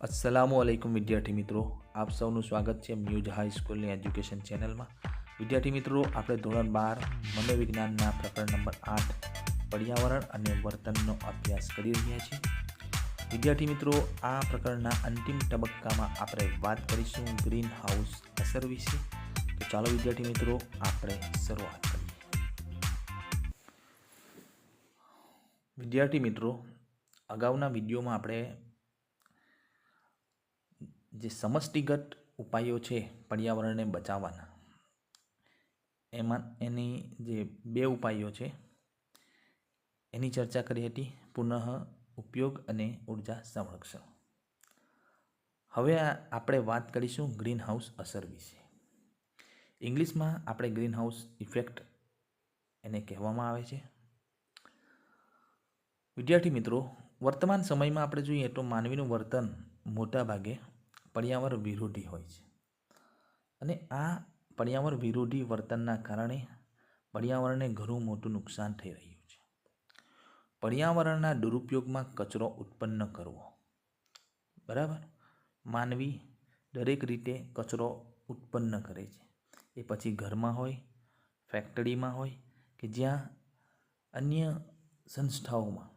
अस्सलामुअलैकुम विद्यार्थी मित्रों, आप સૌનું સ્વાગત છે મ્યુઝ હાઈ સ્કૂલની એજ્યુકેશન ચેનલમાં। વિદ્યાર્થી મિત્રો, આપણે ધોરણ 12 મનોવિજ્ઞાનના પ્રકરણ નંબર 8 પર્યાવરણ અને વર્તનનો અભ્યાસ કરી રહ્યા છીએ। વિદ્યાર્થી મિત્રો, આ પ્રકરણના અંતિમ તબક્કામાં આપણે વાત કરીશું ગ્રીન હાઉસ અસર વિશે। તો ચાલો વિદ્યાર્થી મિત્રો, આપણે શરૂઆત કરીએ। વિદ્યાર્થી મિત્રો, અગાઉના વિડીયોમાં આપણે જે સમષ્ટિગત ઉપાયો છે પર્યાવરણને બચાવવાના, એની જે 2 ઉપાયો છે એની ચર્ચા કરી હતી, પુનઃ ઉપયોગ અને ઉર્જા સંરક્ષણ। હવે આપણે વાત કરીશું ગ્રીન હાઉસ અસર વિશે। ઇંગ્લિશમાં આપણે ગ્રીન હાઉસ ઇફેક્ટ એને કહેવામાં આવે છે। વિદ્યાર્થી મિત્રો, વર્તમાન સમયમાં આપણે જોઈએ તો માનવીનું વર્તન મોટા ભાગે પર્યાવરણ વિરોધી હોય છે, અને આ પર્યાવરણ વિરોધી વર્તનના કારણે પર્યાવરણને ઘણું મોટું નુકસાન થઈ રહ્યું છે। પર્યાવરણના દુરુપયોગમાં કચરો ઉત્પન્ન કરવો, બરાબર, માનવી દરેક રીતે કચરો ઉત્પન્ન કરે છે, એ પછી ઘરમાં હોય, ફેક્ટરીમાં હોય કે જ્યાં અન્ય સંસ્થાઓમાં,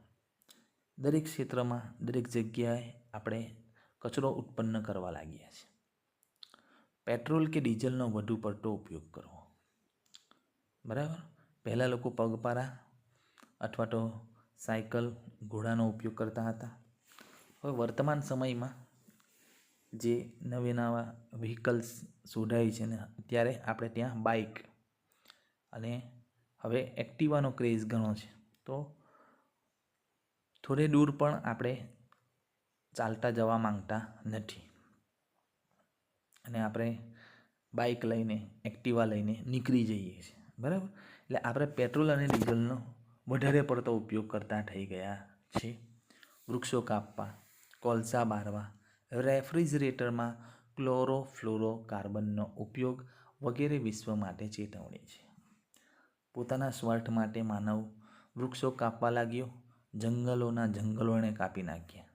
દરેક ક્ષેત્રમાં, દરેક જગ્યાએ આપણે કચરો ઉત્પન્ન કરવા લાગ્યા છે। પેટ્રોલ કે ડીઝલનો વધુ પડતો ઉપયોગ કરવો, બરાબર। પહેલાં લોકો પગપાળા અથવા તો સાયકલ, ઘોડાનો ઉપયોગ કરતા હતા। હવે વર્તમાન સમયમાં જે નવા વ્હીકલ્સ શોધાય છે ને, અત્યારે આપણે ત્યાં બાઇક અને હવે એક્ટિવાનો ક્રેઝ ઘણો છે, તો થોડે દૂર પણ આપણે ચાલતા જવા માંગતા નથી, અને આપણે બાઇક લઈને, એક્ટિવા લઈને નીકળી જઈએ છીએ, બરાબર। એટલે આપણે પેટ્રોલ અને ડીઝલનો વધારે પડતો ઉપયોગ કરતા થઈ ગયા છે। વૃક્ષો કાપવા, કોલસા બાળવા, રેફ્રિજરેટરમાં ક્લોરોફ્લોરોકાર્બનનો ઉપયોગ વગેરે વિશ્વ માટે ચેતવણી છે। પોતાના સ્વાર્થ માટે માનવ વૃક્ષો કાપવા લાગ્યો, જંગલોને કાપી નાખ્યા,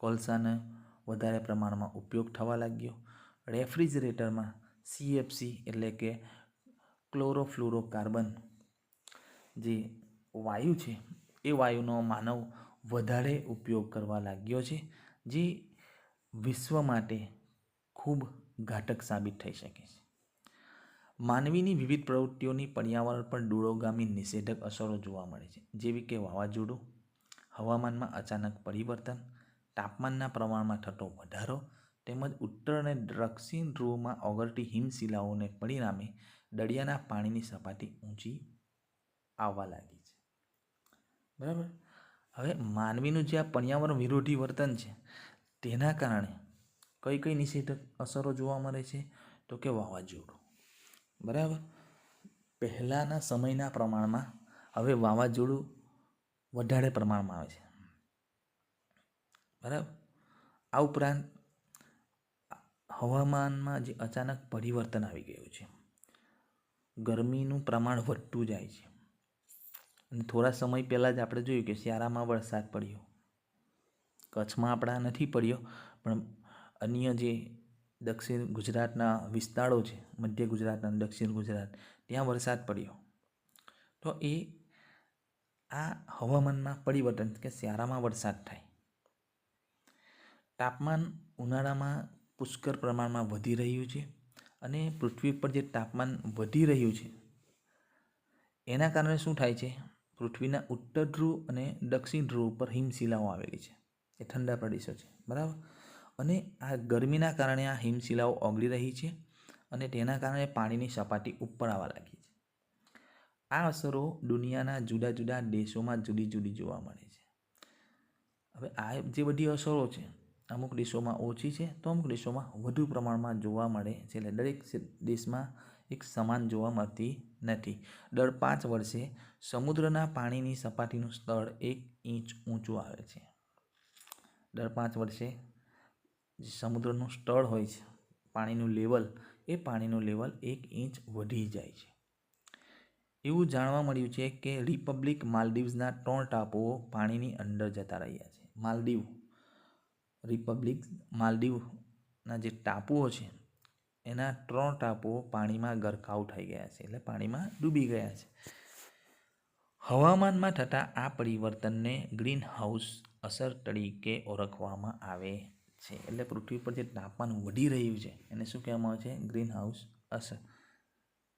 કોલસાનો વધારે પ્રમાણમાં ઉપયોગ થવા લાગ્યો, રેફ્રિજરેટરમાં CFC એટલે કે ક્લોરોફ્લોરોકાર્બન જે વાયુ છે એ વાયુનો માનવ વધારે ઉપયોગ કરવા લાગ્યો છે, જે વિશ્વ માટે ખૂબ ઘાતક સાબિત થઈ શકે છે। માનવીની વિવિધ પ્રવૃત્તિઓની પર્યાવરણ પર દૂરોગામી નિષેધક અસરો જોવા મળે છે, જેવી કે વાવાઝોડું, હવામાનમાં અચાનક પરિવર્તન, તાપમાનના પ્રમાણમાં થતો વધારો, તેમજ ઉત્તર અને દક્ષિણ ધ્રુવમાં ઓગળતી હિમશિલાઓને પરિણામે દરિયાના પાણીની સપાટી ઊંચી આવવા લાગી છે, બરાબર। હવે માનવીનું જે આ પર્યાવરણ વિરોધી વર્તન છે તેના કારણે કઈ કઈ નિષેધક અસરો જોવા મળે છે, તો કે વાવાઝોડું, બરાબર। પહેલાંના સમયના પ્રમાણમાં હવે વાવાઝોડું વધારે પ્રમાણમાં આવે છે, બરાબર। આ ઉપરાંત હવામાનમાં જે અચાનક પરિવર્તન આવી ગયું છે, ગરમીનું પ્રમાણ વધતું જાય છે, અને થોડા સમય પહેલાં જ આપણે જોયું કે શિયાળામાં વરસાદ પડ્યો, કચ્છમાં આપણા નથી પડ્યો, પણ અન્ય જે દક્ષિણ ગુજરાતના વિસ્તારો છે, મધ્ય ગુજરાતના દક્ષિણ ગુજરાત, ત્યાં વરસાદ પડ્યો। તો એ આ હવામાનમાં પરિવર્તન કે શિયાળામાં વરસાદ થાય, તાપમાન ઉનાળામાં પુષ્કળ પ્રમાણમાં વધી રહ્યું છે, અને પૃથ્વી પર જે તાપમાન વધી રહ્યું છે એના કારણે શું થાય છે, પૃથ્વીના ઉત્તર ધ્રુવ અને દક્ષિણ ધ્રુવ પર હિમશિલાઓ આવેલી છે, એ ઠંડા પ્રદેશો છે, બરાબર। અને આ ગરમીના કારણે આ હિમશિલાઓ ઓગળી રહી છે, અને તેના કારણે પાણીની સપાટી ઉપર આવવા લાગી છે। આ અસરો દુનિયાના જુદા જુદા દેશોમાં જુદી જુદી જોવા મળે છે। હવે આ જે બધી અસરો છે, અમુક દેશોમાં ઓછી છે તો અમુક દેશોમાં વધુ પ્રમાણમાં જોવા મળે છે, એટલે દરેક દેશમાં એક સમાન જોવા મળતી નથી। દર 5 વર્ષે સમુદ્રના પાણીની સપાટીનું સ્તર 1 ઇંચ ઊંચું આવે છે। દર 5 વર્ષે જે સમુદ્રનું સ્તર હોય છે, પાણીનું લેવલ, એ પાણીનું લેવલ 1 ઇંચ વધી જાય છે। એવું જાણવા મળ્યું છે કે રિપબ્લિક માલદીવ્સના 3 ટાપુઓ પાણીની અંદર જતા રહ્યા છે। માલદીવ રિપબ્લિક માલદીવના જે ટાપુઓ છે એના 3 ટાપુઓ પાણીમાં ગરકાવ થઈ ગયા છે, એટલે પાણીમાં ડૂબી ગયા છે. હવામાનમાં થતા આ પરિવર્તનને ગ્રીન હાઉસ અસર તરીકે ઓળખવામાં આવે છે. એટલે પૃથ્વી પર જે તાપમાન વધી રહ્યું છે એને શું કહેવામાં આવે છે? ગ્રીન હાઉસ અસર.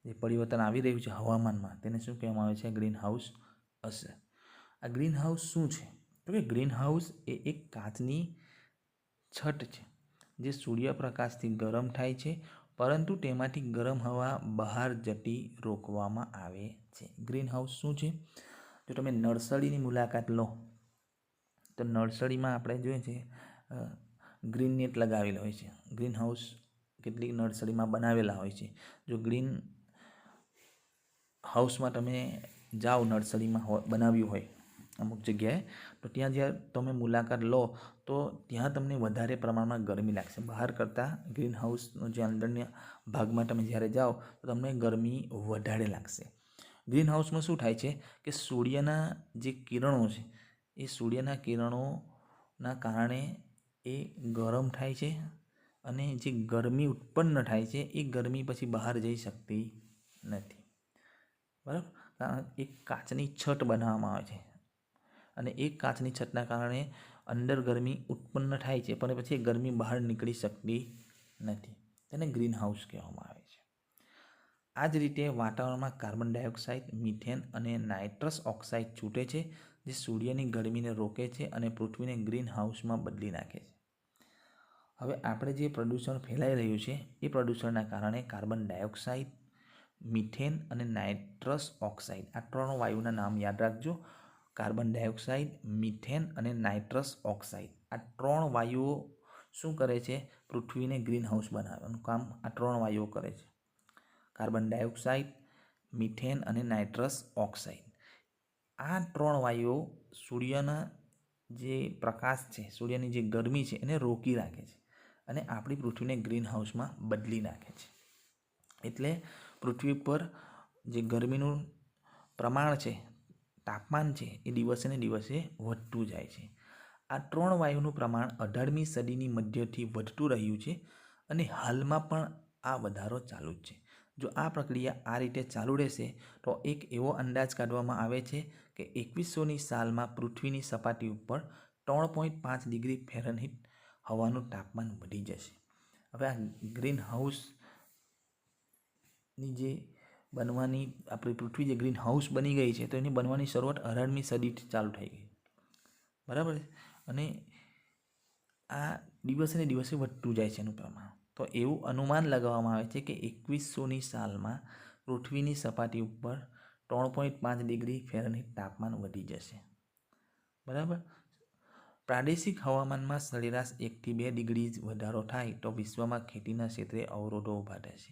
જે પરિવર્તન આવી રહ્યું છે હવામાનમાં તેને શું કહેવામાં આવે છે? ગ્રીન હાઉસ અસર. આ ગ્રીન હાઉસ શું છે? તો કે ગ્રીન હાઉસ એ એક કાચની છત છે જે સૂર્યપ્રકાશથી ગરમ થાય છે, પરંતુ તેમાંથી ગરમ હવા બહાર જતી રોકવામાં આવે છે. ગ્રીન હાઉસ શું છે? જો તમે નર્સરીની મુલાકાત લો તો નર્સરીમાં આપણે જોઈએ છે ગ્રીન નેટ લગાવેલા હોય છે. ગ્રીન હાઉસ કેટલીક નર્સરીમાં બનાવેલા હોય છે. જો ગ્રીન હાઉસમાં તમે જાઓ, નર્સરીમાં બનાવ્યું હોય અમુક જગ્યાએ, તો ત્યાં જ્યારે તમે મુલાકાત લો તો ત્યાં તમને વધારે પ્રમાણમાં ગરમી લાગશે. બહાર કરતાં ગ્રીન હાઉસનો જે અંદરના ભાગમાં તમે જ્યારે જાઓ તો તમને ગરમી વધારે લાગશે. ગ્રીન હાઉસમાં શું થાય છે કે સૂર્યના જે કિરણો છે એ સૂર્યના કિરણોના કારણે એ ગરમ થાય છે અને જે ગરમી ઉત્પન્ન થાય છે એ ગરમી પછી બહાર જઈ શકતી નથી. બરાબર? કારણ એક કાચની છત બનાવવામાં આવે છે અને એક કાચની છતના કારણે અંદર ગરમી ઉત્પન્ન થાય છે, પણ પછી એ ગરમી બહાર નીકળી શકતી નથી. તેને ગ્રીન હાઉસ કહેવામાં આવે છે. આ જ રીતે વાતાવરણમાં કાર્બન ડાયોક્સાઇડ, મિથેન અને નાઇટ્રસ ઓક્સાઇડ છૂટે છે, જે સૂર્યની ગરમીને રોકે છે અને પૃથ્વીને ગ્રીન હાઉસમાં બદલી નાખે છે. હવે આપણે જે પ્રદૂષણ ફેલાઈ રહ્યું છે એ પ્રદૂષણના કારણે કાર્બન ડાયોક્સાઇડ, મિથેન અને નાઇટ્રસ ઓક્સાઇડ, આ 3 વાયુના નામ યાદ રાખજો. કાર્બન ડાયોક્સાઇડ, મિથેન અને નાઇટ્રસ ઓક્સાઇડ, આ 3 વાયુઓ શું કરે છે? પૃથ્વીને ગ્રીન હાઉસ બનાવવાનું કામ આ 3 વાયુઓ કરે છે. કાર્બન ડાયોક્સાઇડ, મિથેન અને નાઇટ્રસ ઓક્સાઇડ. આ 3 વાયુઓ સૂર્યના જે પ્રકાશ છે, સૂર્યની જે ગરમી છે એને રોકી રાખે છે અને આપણી પૃથ્વીને ગ્રીન હાઉસમાં બદલી નાખે છે. એટલે પૃથ્વી પર જે ગરમીનું પ્રમાણ છે, તાપમાન છે, એ દિવસે ને દિવસે વધતું જાય છે. આ 3 વાયુનું પ્રમાણ 18મી સદીની મધ્યથી વધતું રહ્યું છે અને હાલમાં પણ આ વધારો ચાલુ જ છે. જો આ પ્રક્રિયા આ રીતે ચાલુ રહેશે તો એક એવો અંદાજ કાઢવામાં આવે છે કે 2100ની સાલમાં પૃથ્વીની સપાટી ઉપર 3.5 ડિગ્રી ફેરનહીટ હવાનું તાપમાન વધી જશે. હવે આ ગ્રીન હાઉસની જે બનવાની આપણી પૃથ્વી જે ગ્રીન હાઉસ બની ગઈ છે તો એની બનવાની શરૂઆત 18મી સદીથી ચાલુ થઈ ગઈ. બરાબર છે? અને આ દિવસે ને દિવસે વધતું જાય છે એનું પ્રમાણ. તો એવું અનુમાન લગાવવામાં આવે છે કે 2100ની સાલમાં પૃથ્વીની સપાટી ઉપર 3.5 ડિગ્રી ફેરનહીટ તાપમાન વધી જશે. બરાબર? પ્રાદેશિક હવામાનમાં સરેરાશ 1 થી 2 ડિગ્રી વધારો થાય તો વિશ્વમાં ખેતીના ક્ષેત્રે અવરોધો ઊભા થશે.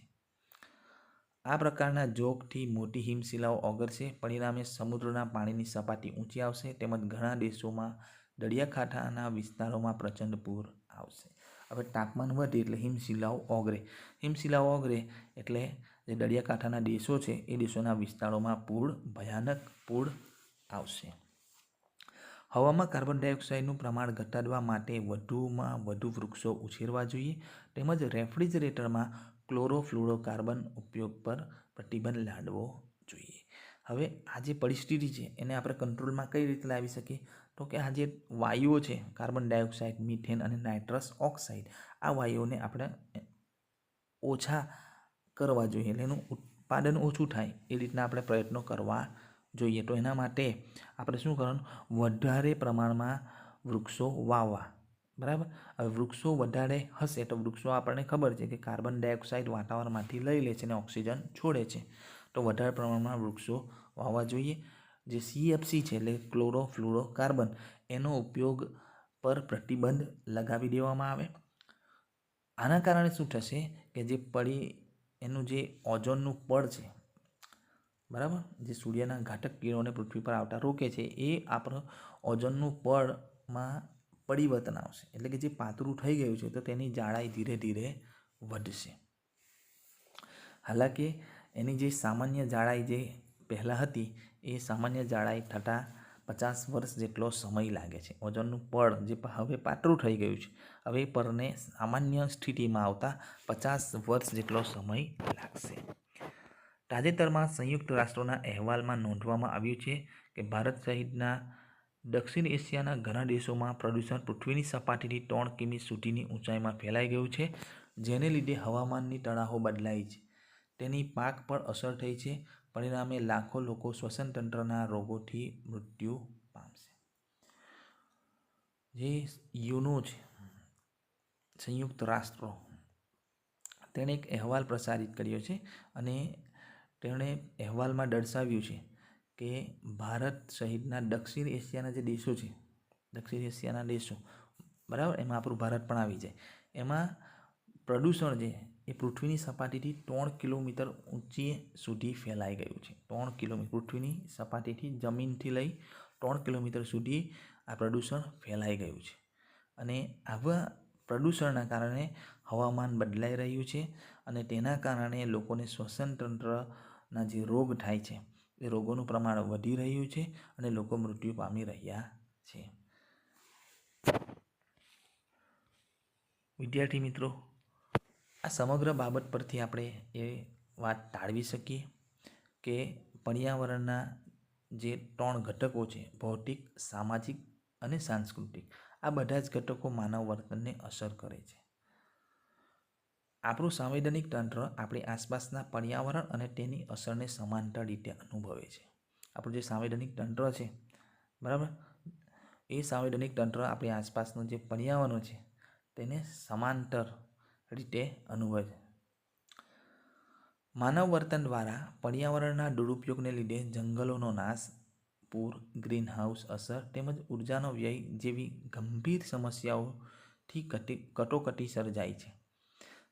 આ પ્રકારના જોગથી મોટી હિમશિલાઓ ઓગળશે, પરિણામે સમુદ્રના પાણીની સપાટી ઊંચી આવશે તેમજ ઘણા દેશોમાં દરિયાકાંઠાના વિસ્તારોમાં પ્રચંડ પૂર આવશે. હવે તાપમાન વધે એટલે હિમશિલાઓ ઓગળે. હિમશિલાઓ ઓગળે એટલે જે દરિયાકાંઠાના દેશો છે એ દેશોના વિસ્તારોમાં ભયાનક પૂર આવશે. હવામાં કાર્બન ડાયોક્સાઇડનું પ્રમાણ ઘટાડવા માટે વધુમાં વધુ વૃક્ષો ઉછેરવા જોઈએ તેમજ રેફ્રિજરેટરમાં ક્લોરોફ્લોરોકાર્બન ઉપયોગ પર પ્રતિબંધ લાદવો જોઈએ. હવે આ જે પરિસ્થિતિ છે એને આપણે કંટ્રોલમાં કઈ રીતે લાવી શકીએ? તો કે આ જે વાયુઓ છે, કાર્બન ડાયોક્સાઇડ, મિથેન અને નાઇટ્રસ ઓક્સાઇડ, આ વાયુઓને આપણે ઓછા કરવા જોઈએ, એટલે એનું ઉત્પાદન ઓછું થાય એ રીતના આપણે પ્રયત્નો કરવા જોઈએ. તો એના માટે આપણે શું કરવાનું? વધારે પ્રમાણમાં વૃક્ષો વાવવા. બરાબર? હવે વૃક્ષો વધારે હશે તો વૃક્ષો આપણને ખબર છે કે કાર્બન ડાયોક્સાઇડ વાતાવરણમાંથી લઈ લે છે અને ઓક્સિજન છોડે છે. તો વધારે પ્રમાણમાં વૃક્ષો વાવવા જોઈએ. જે CFC છે એટલે ક્લોરોફ્લોરોકાર્બન, એનો ઉપયોગ પર પ્રતિબંધ લગાવી દેવામાં આવે. આના કારણે શું થશે કે જે એનું જે ઓઝોનનું પડ છે, બરાબર, જે સૂર્યના ઘાતક કિરણોને પૃથ્વી પર આવતા રોકે છે, એ આપણો ઓઝોનનું પડમાં પરિવર્તન આવશે. એટલે કે જે પાતળું થઈ ગયું છે તો તેની જાડાઈ ધીરે ધીરે વધશે. હાલાકી એની જે સામાન્ય જાડાઈ જે પહેલાં હતી એ સામાન્ય જાડાઈ થતાં 50 વર્ષ જેટલો સમય લાગે છે. ઓઝોનનું પડ જે હવે પાતળું થઈ ગયું છે, હવે એ પળને સામાન્ય સ્થિતિમાં આવતા 50 વર્ષ જેટલો સમય લાગશે. તાજેતરમાં સંયુક્ત રાષ્ટ્રોના અહેવાલમાં નોંધવામાં આવ્યું છે કે ભારત સહિતના દક્ષિણ એશિયાના ઘણા દેશોમાં પ્રદૂષણ પૃથ્વીની સપાટીથી 3 કિમી સુધીની ઊંચાઈમાં ફેલાઈ ગયું છે, જેને લીધે હવામાનની તરાહો બદલાઈ છે. તેની પાક પર અસર થઈ છે. પરિણામે લાખો લોકો શ્વસન તંત્રના રોગોથી મૃત્યુ પામશે. જે યુનો છે, સંયુક્ત રાષ્ટ્રો, તેણે એક અહેવાલ પ્રસારિત કર્યો છે અને તેણે અહેવાલમાં દર્શાવ્યું છે કે ભારત સહિતના દક્ષિણ એશિયાના જે દેશો છે, દક્ષિણ એશિયાના દેશો, બરાબર, એમાં આપણું ભારત પણ આવી જાય, એમાં પ્રદૂષણ જે એ પૃથ્વીની સપાટીથી 3 કિલોમીટર ઊંચી સુધી ફેલાઈ ગયું છે. 3 કિલોમીટર પૃથ્વીની સપાટીથી, જમીનથી લઈ 3 કિલોમીટર સુધી આ પ્રદૂષણ ફેલાઈ ગયું છે. અને આવા પ્રદૂષણના કારણે હવામાન બદલાઈ રહ્યું છે અને તેના કારણે લોકોને શ્વસન તંત્રના જે રોગ થાય છે એ રોગોનું પ્રમાણ વધી રહ્યું છે અને લોકો મૃત્યુ પામી રહ્યા છે. વિદ્યાર્થી મિત્રો, આ સમગ્ર બાબત પરથી આપણે એ વાત ટાળવી શકીએ કે પર્યાવરણના જે 3 ઘટકો છે, ભૌતિક, સામાજિક અને સાંસ્કૃતિક, આ બધા જ ઘટકો માનવ વર્તનને અસર કરે છે. આપણું સંવેદનિક તંત્ર આપણી આસપાસના પર્યાવરણ અને તેની અસરને સમાંતર રીતે અનુભવે છે. આપણું જે સંવેદનિક તંત્ર છે, બરાબર, એ સંવેદનિક તંત્ર આપણી આસપાસનું જે પર્યાવરણ છે તેને સમાંતર રીતે અનુભવે છે. માનવ વર્તન દ્વારા પર્યાવરણના દુરુપયોગને લીધે જંગલોનો નાશ, પૂર, ગ્રીનહાઉસ અસર તેમજ ઉર્જાનો વ્યય જેવી ગંભીર સમસ્યાઓથી કટોકટી સર્જાય છે.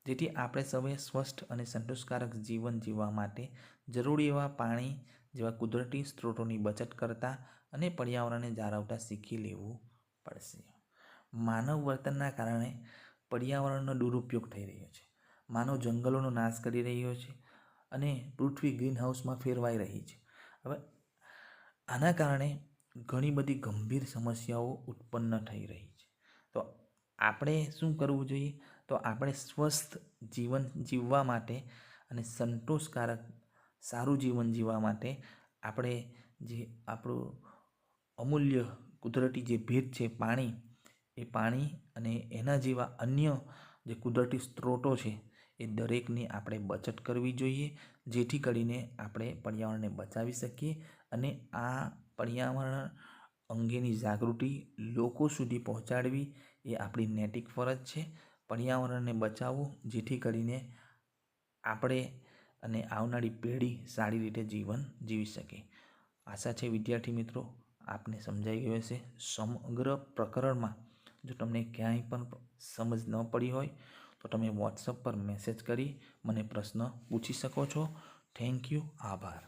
જેથી આપણે સૌએ સ્વસ્થ અને સંતોષકારક જીવન જીવવા માટે જરૂરી એવા પાણી જેવા કુદરતી સ્ત્રોતોની બચત કરતા અને પર્યાવરણને જાળવતા શીખી લેવું પડશે. માનવ વર્તનના કારણે પર્યાવરણનો દુરુપયોગ થઈ રહ્યો છે. માનવ જંગલોનો નાશ કરી રહ્યો છે અને પૃથ્વી ગ્રીનહાઉસમાં ફેરવાઈ રહી છે. હવે આના કારણે ઘણી બધી ગંભીર સમસ્યાઓ ઉત્પન્ન થઈ રહી છે. તો આપણે શું કરવું જોઈએ? તો આપણે સ્વસ્થ જીવન જીવવા માટે અને સંતોષકારક સારું જીવન જીવવા માટે આપણે જે આપણું અમૂલ્ય કુદરતી જે ભેટ છે પાણી, એ પાણી અને એના જેવા અન્ય જે કુદરતી સ્ત્રોતો છે એ દરેકની આપણે બચત કરવી જોઈએ, જેથી કરીને આપણે પર્યાવરણને બચાવી શકીએ અને આ પર્યાવરણ અંગેની જાગૃતિ લોકો સુધી પહોંચાડવી એ આપણી નૈતિક ફરજ છે. પર્યાવરણને બચાવવું, જેથી કરીને આપણે અને આવનારી પેઢી સારી રીતે જીવન જીવી શકે. આશા છે વિદ્યાર્થી મિત્રો આપને સમજાઈ ગયું હશે. સમગ્ર પ્રકરણમાં જો તમને ક્યાંય પણ સમજ ન પડી હોય તો તમે વોટ્સઅપ પર મેસેજ કરી મને પ્રશ્ન પૂછી શકો છો. Thank you. આભાર.